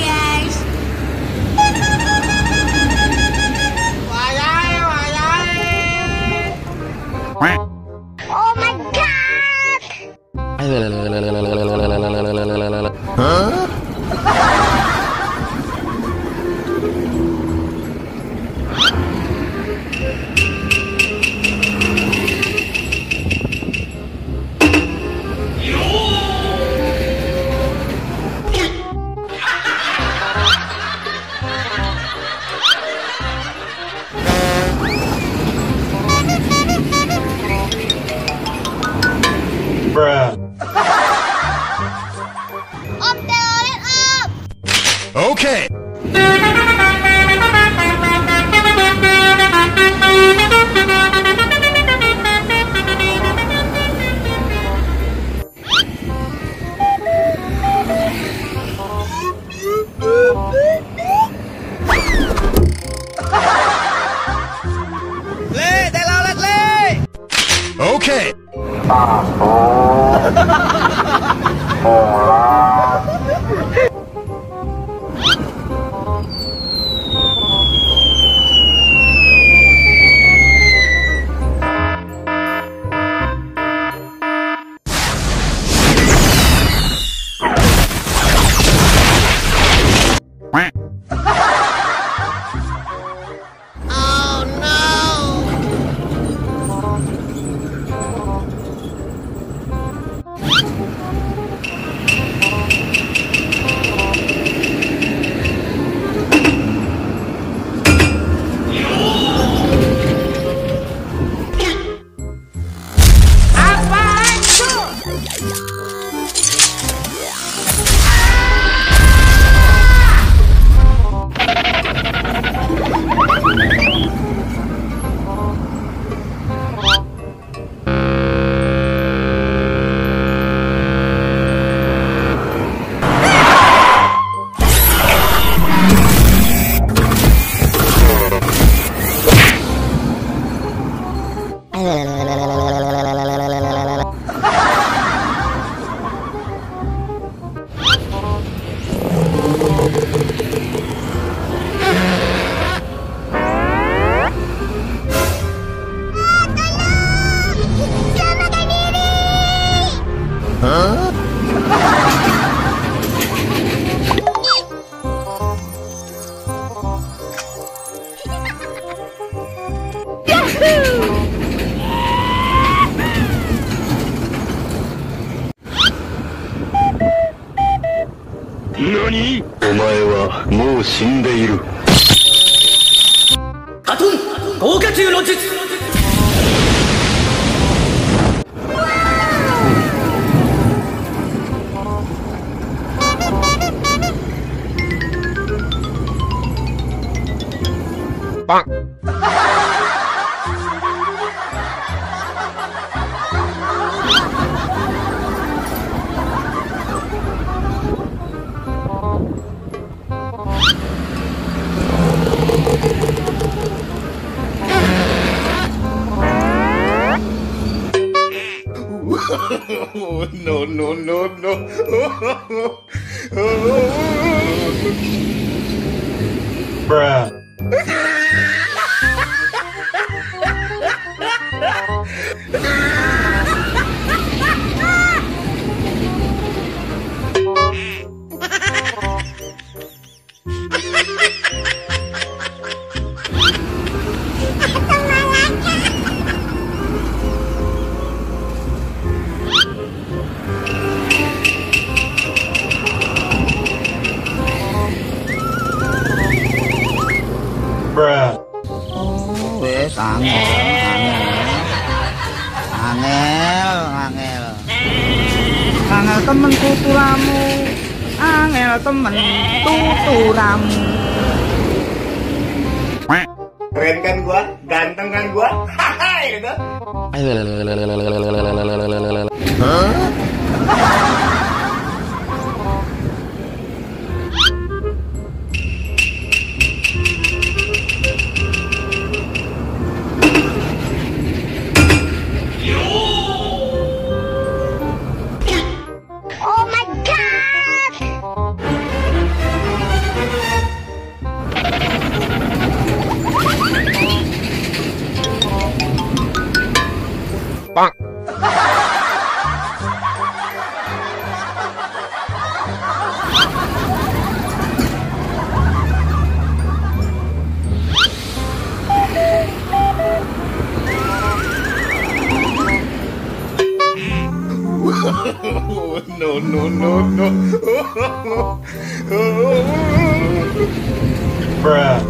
guys. Oh my god. Huh? Bruh. Om telolet om. Okay. Le, telolet le. Okay. Oh no. Huh? NANI?お前はもう死んでいる。カトン、豪華中の術。Bang. No, no, no, no. Bruh. Bruh. Wes angel temen tuturamu, angel temen tuturamu. Keren kan gua, ganteng kan gua, haha gitu. Huh? Oh my god. No, no, no, no. Bruh.